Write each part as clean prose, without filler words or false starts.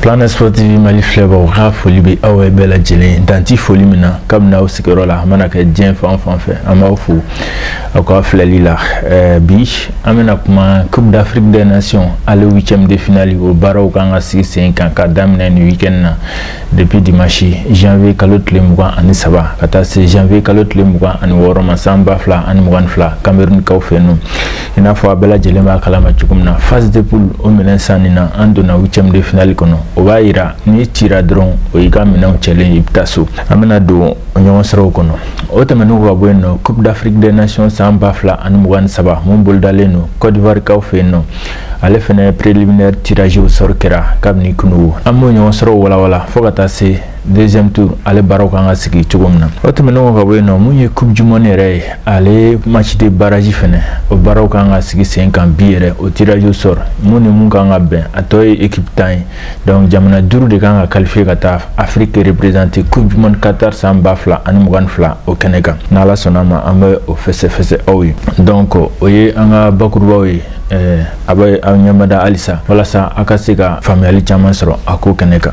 Planet Sportive Mali Flavor ra foli be awe bela jelen danti foli mina kamna o sikero la manaka dien fa fait amafu akwa flali la bi amena kuma Coupe d'Afrique des Nations à le 8e de finale au Barrow kanga 5 ans kadamna ni weekend na depuis dimanche janvier kalot le mwa ani saba kata c'est janvier kalot le mwa ani woro masamba fla ani mwan fla Cameroun ka ofenu ina fo bela jelen ma kalama chukumna phase de poule o menen sanina andona 8e de finale kono obaira ni tira dron o ikamina challenge iptaso amena do onyo sro kono otamenu wa bueno Coupe d'Afrique des Nations samba fla ani mwan saba mumbol daleno Côte d'Ivoire ka ofenu ale fene préliminaire tirage au sort kera kabni kunu amonyo sro wala fogata se deuxième tour ale Barrow kanga sigi chugomna otamenu wa bueno munye Coupe du Monde re ale match de barrage fene o Barrow kanga sigi 5 ans biere au tirage au sort muni munganga ben atoy équipe tay donc jamana duru de kanga qualifier kata Afrique représenter Coupe du Monde Qatar samba fla ani mugan fla au Canada nala sonama ambe o fesse oyi donc oye anga bakurba oyi abay anyamada alisa wala sa akasika family chama soro ako Canada.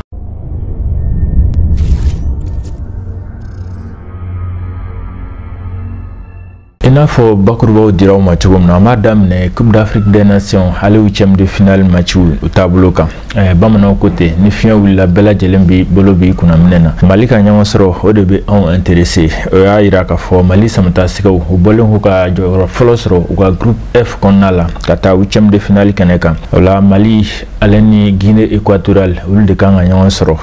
Il faut beaucoup de dire match comme madame ne Coupe d'Afrique des Nations à le 8e de finale match au tableau kan bamana côté ni fiya willa bela jelembi bolobi kuna minena malika nyama soro o de be on intéressé ya ira ka fo mali samata sikaw o bolon ko ka joro folosro o ka groupe F konala kata 8e de finale kaneka wala Mali aleni Guinée équatoriale wul de kan nyama soro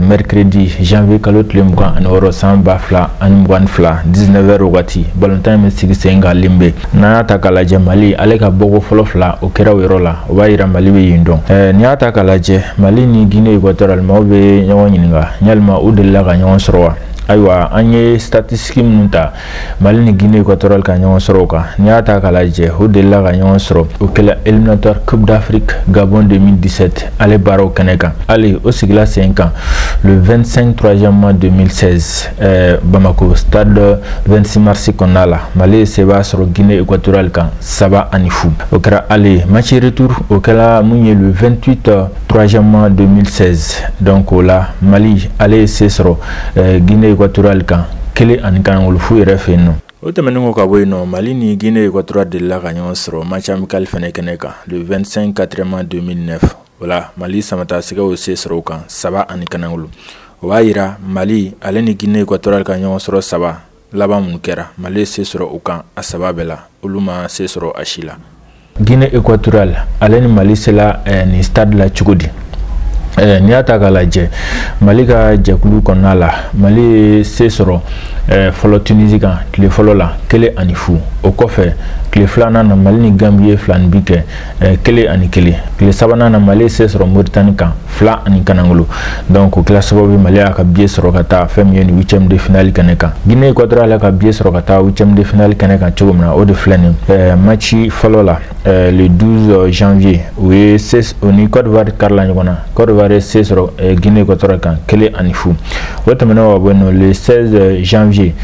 mercredi janvier kalot le mkan an oro samba fla an mwan fla 19h wati bolontan me senga limbe na takalaje Mali aleka bogo folofla o kera werola o bayira Mali be yindo ni atakalaje Mali ni Guinée équatoriale mawbe nyawo nyinga nyalma udella ga nyawo sorowa aywa anye statistique munta Mali ni Guinée équatoriale ka nyawo soroka ni atakalaje udella ga nyawo soro o kela éliminatoire Coupe d'Afrique Gabon 2017 ale Barrow Kaneka ale au sigla 5 ans le 25 3e mois 2016 Bamako stade 26 mars konala Mali seba sur Guinée équatoriale kan saba anifu okra aller match retour okala munye le 28 3e mois 2016 donc là Mali aller c'est sur Guinée équatoriale kan kele anikan ulufu refeno otemenu ko boyno Mali ni Guinée équatoriale de la gagnon sur match amical fenekeneka le 25 4e mois 2009 voilà Mali samata sega aussi sur kan saba anikanangulu waira Mali aleni Guinée équatoriale kan nyon sur saba laba munukera Mali sesoro ukan asababela uluma sesoro ashila Guinée équatoriale aleni Mali sela ni stade la chugudi ni atakalaje Mali ka jakulu konala Mali sesoro folo Tunisia le folo la kele anifu okofe kle flana na Mali ni Gambie flan bike kele ani kele kle sabana na Mali sesoro Mauritanie kan fla ani kanangulu donc kla sababu Mali aka bie soro kata fem yeni 8e de finale kaneka Guinée équatoriale aka bie soro kata 8e de finale kaneka chogomna o de flani matchi folo la le 12 janvier oui c'est oni Côte d'Ivoire karla ngona Côte d'Ivoire sesoro Guinée équatoriale kan kele anifu wotamena wa bueno le 16 janvier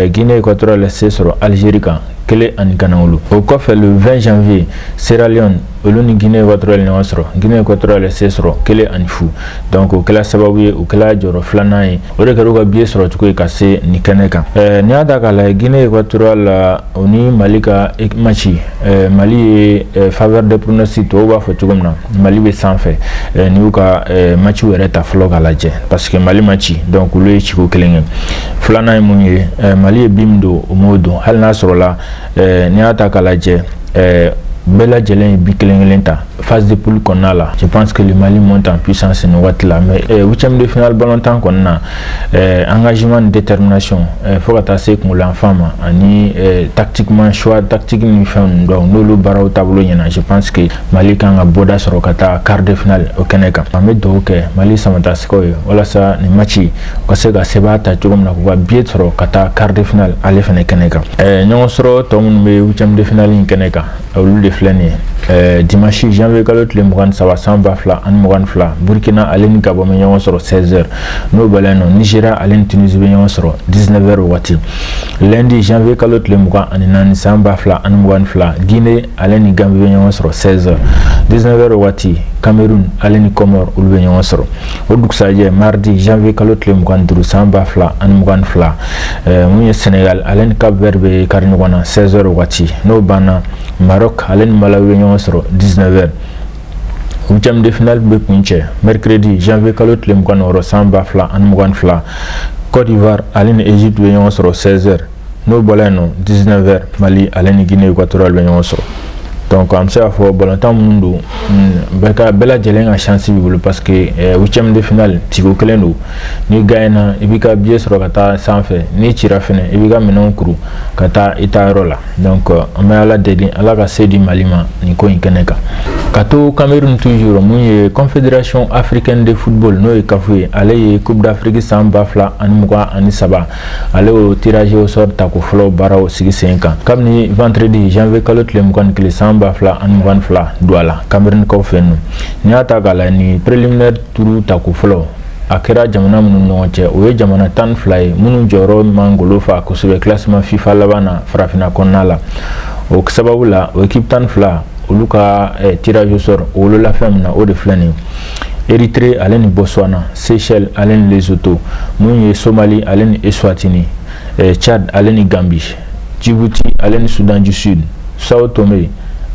Guinée équatoriale sesoro Algérie kan kele anikanangulu au kofe le 20 janvier Sierra Leone oluni Guinée équatoriale ne wasro Guinée équatoriale sesro kele anifu donc kala sababu o kala joro flanae o de karuga biesro tuko kase ni kaneka ni ada kala Guinée équatoriale oni malika machi Mali faveur de pronostic to wa fotugomna Mali be sanfe ni uka machi wereta floga laje parce que Mali machi donc le chiko kelenge flanae munye Mali bimdo o modo hal nasro la ni ada kala je bela jelen bikelengenta phase de poule qu'on a là je pense que le Mali monte en puissance en wat là mais 8e de finale bon temps qu'on a engagement détermination faut attaquer comme l'enfant ani tactiquement choix tactique ni femme donc nous le Barrow tableau yana je pense que Mali kan boda sur kata quart de finale au Canada mais donc Mali samata sko wala sa ni matchi ko se ga seba ta tugum na ko bien sur kata quart de finale ale fene Canada nyon soro to mun be 8e de finale in Canada au lieu de flâner dimanche janvier kalo tile 23 san 2022 Burkina ale ni Gabon bɛ ɲɔgɔn sɔrɔ 16h n'o bɔlen no Nigeria ale ni Tunisie bɛ ɲɔgɔn sɔrɔ 19h waati. Lundi janvier kalo tile 24 san 2022 Guinée ale ni Gambie bɛ ɲɔgɔn sɔrɔ 16h 19h waati. Cameroun ale ni Comore olu bɛ ɲɔgɔn sɔrɔ. O dugusajɛ mardi janvier kalo tile 25 san 2022 mun ye Senegal ale ni Cap Vert bɛ kari ɲɔgɔn na 16h waati. N'o banna Maroc ale ni Malawi bɛ ɲɔgɔn sɔrɔ 19h. Huitième de finale bɛ kun cɛ mercredi janvier kalo tile 26 san 2022 Côte d'Ivoire ale ni Égypte bɛ ɲɔgɔn sɔrɔ 16h. N'o bɔlen no 19h Mali ale ni Guinée équatoriale bɛ ɲɔgɔn sɔrɔ. Donc am se afo balontan mun do bɛɛ lajɛlen ka chance b'i bolo parce que huitième de finale tigo kelen do ni gagné i b'i ka billet sɔrɔ ka taa sanfɛ ni cira fɛnɛ i b'i ka minɛnw kuru ka taa i ta yɔrɔ la. Donc an bɛ Ala deli Ala ka se di Mali ma nin ko in kɛnɛ kan. Ka to Cameroun toujours mun ye Confédération africaine de football n'o ye CAF ye ale ye Coupe d'Afrique san 2023 ale o tirage au sort ta ko fɔlɔ baaraw sigi sen kan kabini vendredi janvier kalo tile 21 san 2022 do ala Cameroun kaw fɛ no ni y'a ta k'a la ni préliminaire tour ta ko fɔlɔ a kɛra jamana minnu ɲɔgɔn cɛ o ye jamana 12 ye minnu jɔyɔrɔ man golo fa kosɛbɛ classement FIFA laban na farafinna kɔnɔna la. O sababu la o équipe 12 olu ka tirage au sort wolola fɛn min na o de filɛ nin Érythrée ale ni Botswana, Seychelles ale ni Lesotho, mun ye Somalie ale ni Eswatini, Tchad ale ni Gambie, Djibouti ale ni Soudan du Sud, Sao Tomé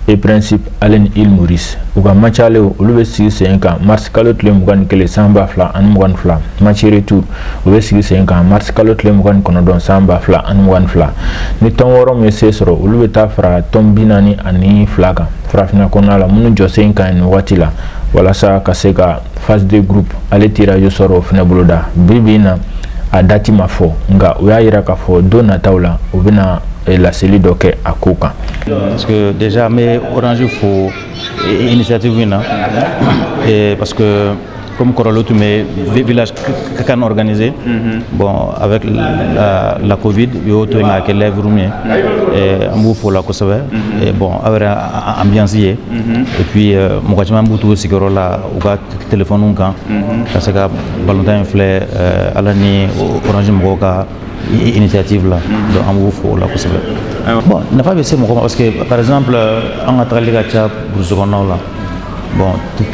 et Principe ale ni Île Maurice. U ka match ale olu bɛ sigi sen kan mars kalo tile 21 san 2022 match retour u bɛ sigi sen kan mars kalo tile 29 san 2022 ni tɔn wɔɔrɔ min ye se sɔrɔ olu bɛ taa fara tɔn 42 kan farafinna kɔnɔna la minnu jɔ sen kan nin waati la walasa ka se ka phase de groupe ale tirage sɔrɔ o fɛnɛ boloda bi na a dati ma fɔ nka u y'a yira k'a fɔ don nataw la u bɛna la seli dɔ kɛ a ko kan. Parce que déjà mais Orange faut initiative et parce que comme Corolo tu mets village qu'on organisé bon avec la Covid yo to nga ke lève roumien et ambu faut la kosabe et bon avec ambiance et puis mo ko chama mbutu sigoro la u ka téléphone kan parce que balontan flé ala ni Orange mo ka initiative là donc ambu faut la kosabe bon n'a pas baissé mo parce que par exemple on a travaillé à pour ce qu'on a là bon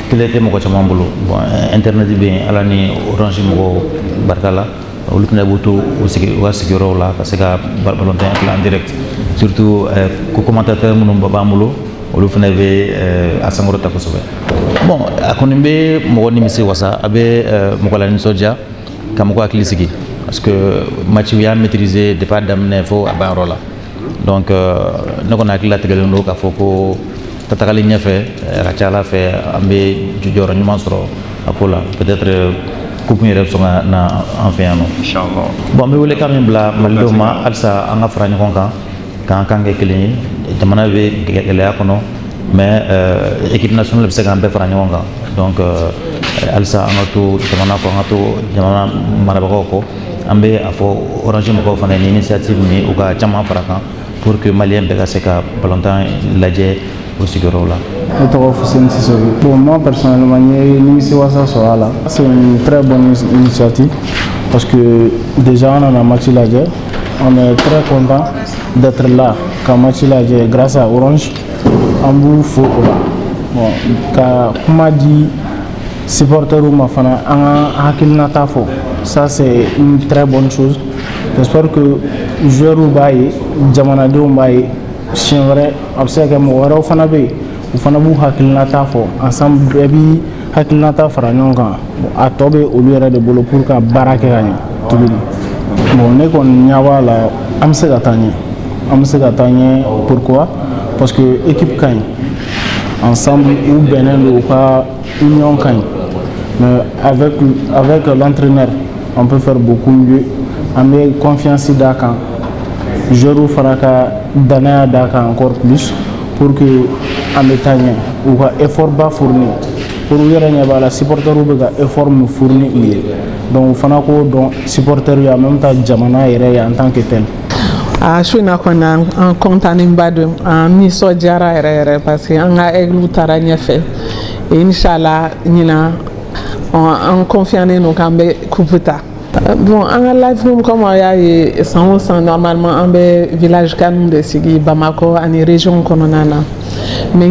télété mo ko chama mbulu bon internet bien ala ni Orange mo barkala ou le butu au sigoro là parce que balontan en direct surtout ko commentateur mo baba mulo ou le fnave à sangoro ta ko sobe bon akonimbe mo ni misi wasa abe mo ko la ni soja kam ko aklisigi parce que match ya maîtriser de pas d'amener fo à rola donc nako na akila tegelo ka foko tatakali ñafé rachala fait ambe jujoro ñuma soro apola peut-être coupe ni rep songa na en fin ano inchallah bon mais wole quand même bla maldo ma alsa anga frani konka kan ke kelini jamana be gele akono mais équipe nationale be se gambe frani konka donc alsa anga to jamana ko anga to jamana maraba ko ambe afo Orange mo ko fana ni initiative ni o ga chama faraka pour que malien be ga se ka balontan laje aussi que là. Pour moi personnellement, c'est une très bonne initiative parce que déjà on a match la guerre, on est très content d'être là quand match la guerre grâce à Orange en bout faut là. Bon, comme a dit supporter ou ma fana en hakilna tafo, ça c'est une très bonne chose. J'espère que joueur ou baye, jamana de ou baye c'est vrai observe que moi au fana be au fana bu hakilina ta fo ensemble bi hakilina ta fara nyonga a tobe au lieu de bolo pour ka barake gagner tout le bon ne kon nyawa la am se gatanye pourquoi parce que équipe gagne ensemble ou benen ou pas union gagne mais avec l'entraîneur on peut faire beaucoup mieux amener confiance d'Akan je faraka danaya d'Akan encore plus pour que ametanye ou ka effort ba fourni pour yere nya bala supporter ou ga effort mu fourni donc fana ko donc supporter ya même ta jamana yere ya en tant que tel su in na kɔni an kɔntanenba don an nisɔndiyara yɛrɛ yɛrɛ parce que an ka aigle taara ɲɛfɛ inshallah ɲina an confianen don k'an bɛ coupe ta. Bon, en live room comme on a eu 100% normalement en village canon de Sigi Bamako en région Kononana. Mais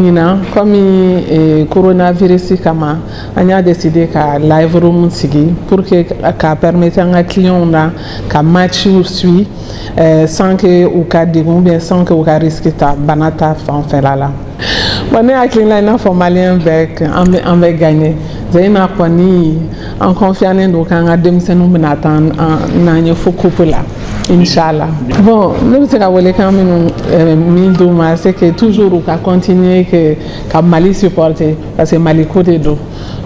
comme le coronavirus kama, on a décidé que live room Sigi pour que permettre à un client là que match suit sans que ou cas ou bien sans que ou cas risque ta banata en fait là. On est à Clean formalien avec on va gagner. J'ai une apponi en confiance donc on a deux semaines nous n'attend n'ayez faut couper là. Inch'Allah. Bon, nous c'est quand même mindouma c'est que toujours on va continuer que Mali supporter parce que Mali côté d'eau.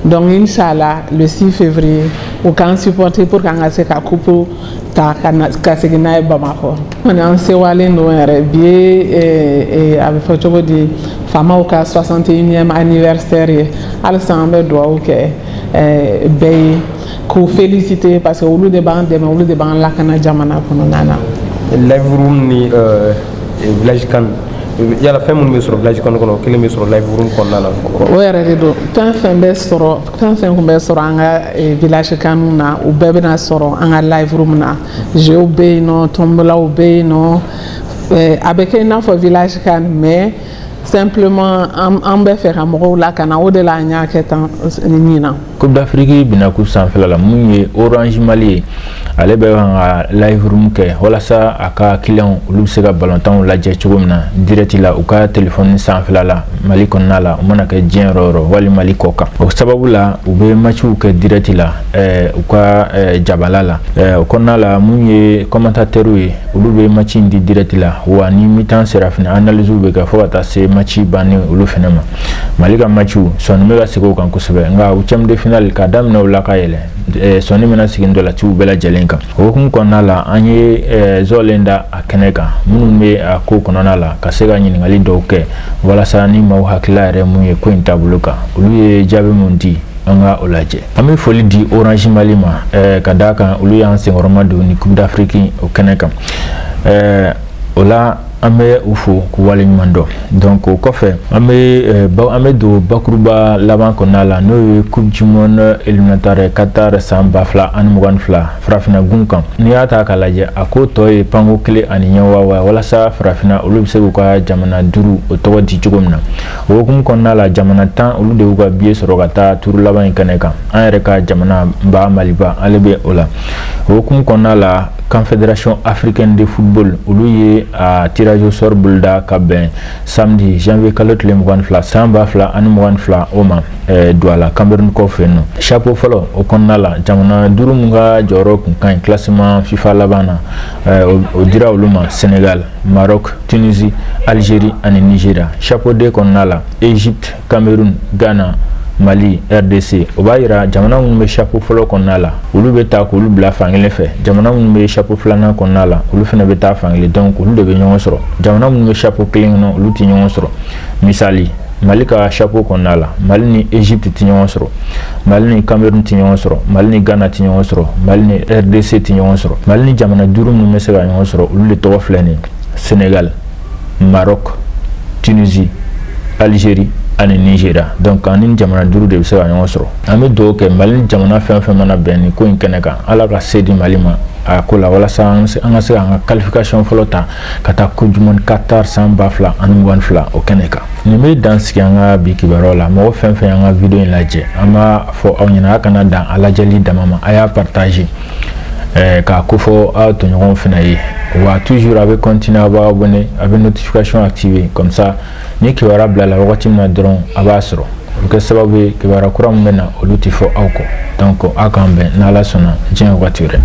Donc Inch'Allah le 6 février on va supporter pour qu'on a ce coupe ta kasegina Bamako. On est en Sewale nous bien et avec photo de fama au 61e anniversaire ensemble doit OK ko féliciter parce que au lieu de ban la kana jamana kono nana live room ni village kan yala fem mun sur village kan kono kele sur live room kon nana o yare de do tan fen be soro anga village kan na u bebe na soro anga live room na je obey no tombola obey no avec un fo village kan mais simplement en be faire amour la kana o de la nya ketan nina Coupe d'Afrique bina coupe sans fela la munye Orange Mali ale be nga live room ke wala sa aka client ulu se ga ballon la je chugumna direct la uka téléphone sans fela la Mali konna la mona ke jien roro wali Mali koka o sababu la ube matchu ke direct la uka jabala la konna la munye commentateur wi ulu be matchi ndi direct la wa ni mitan serafina analyse ube ga fo ta se matchi bani ulu fenema Mali ga matchu son mega seko kan kusebe nga ucham de final ka damna ula ka yele soni mena sigindo la tu bela jelenka o kun konna la anye zolenda akeneka munu me ko konna la ka sega nyini ngali doke wala sani mau hakila re mu ye ko intabuluka ulu ye jabe mundi anga olaje ame foli di Orange Mali ma kadaka ulu ya sengoroma do ni Coupe d'Afrique o keneka ola ame ufo ku wale nyumando donc au kofe ame do bakruba laban konala no coupe du monde éliminatoire Qatar samba fla an mugan fla frafina gunkan ni ata kalaje akoto e pango kle aninya wawa wala sa frafina ulubse ko jamana duru o to di jugumna o kum konala jamana tan ulu de ko biye sorogata turu laban kaneka an reka jamana ba maliba alebe ola o kum konala Confédération africaine de football uluye a tirage au sort bulda kaben samedi janvier kalot le mwan fla samba fla an mwan fla oma douala Cameroun ko feno chapeau folo o konnala jamana duru munga joro kan classement FIFA labana o dira uluma Sénégal Maroc Tunisie Algérie et Nigeria chapeau de konnala Égypte Cameroun Ghana Mali RDC obayira jamana mun be chapeau folo konnala ulu be ta ko ulu bla fangile fe jamana mun be chapeau flana konnala ulu fena be ta fangile donc ulu de be nyon soro jamana mun be chapeau clean no ulu ti nyon soro misali Mali ka chapeau konnala Mali ni Égypte ti nyon soro Mali ni Cameroun ti nyon soro Mali ni Ghana ti nyon soro Mali ni RDC ti nyon soro Mali ni jamana duru mun be se ga nyon soro ulu le to flani Sénégal Maroc Tunisie Algérie ani Nigeria donc anin jamana duru de se ganyo soro ame do ke Mali jamana fen mana ben ko inkeneka ala ka sedi Malima akola wala sa anga se anga qualification flota kata Coupe du monde Qatar samba fla an wan fla o keneka ni me dans ki anga bi kibarola mo fen anga video in laje ama fo awnyina kana dan ala jali damama aya partager ka kofo a to nyon fina yi wa toujours avec continuer à abonner avec notification activée comme ça ni ki wara bla la wakati na dron abasro que sababu ki wara kuram mena oluti fo auko donc akambe na la sona jeng wature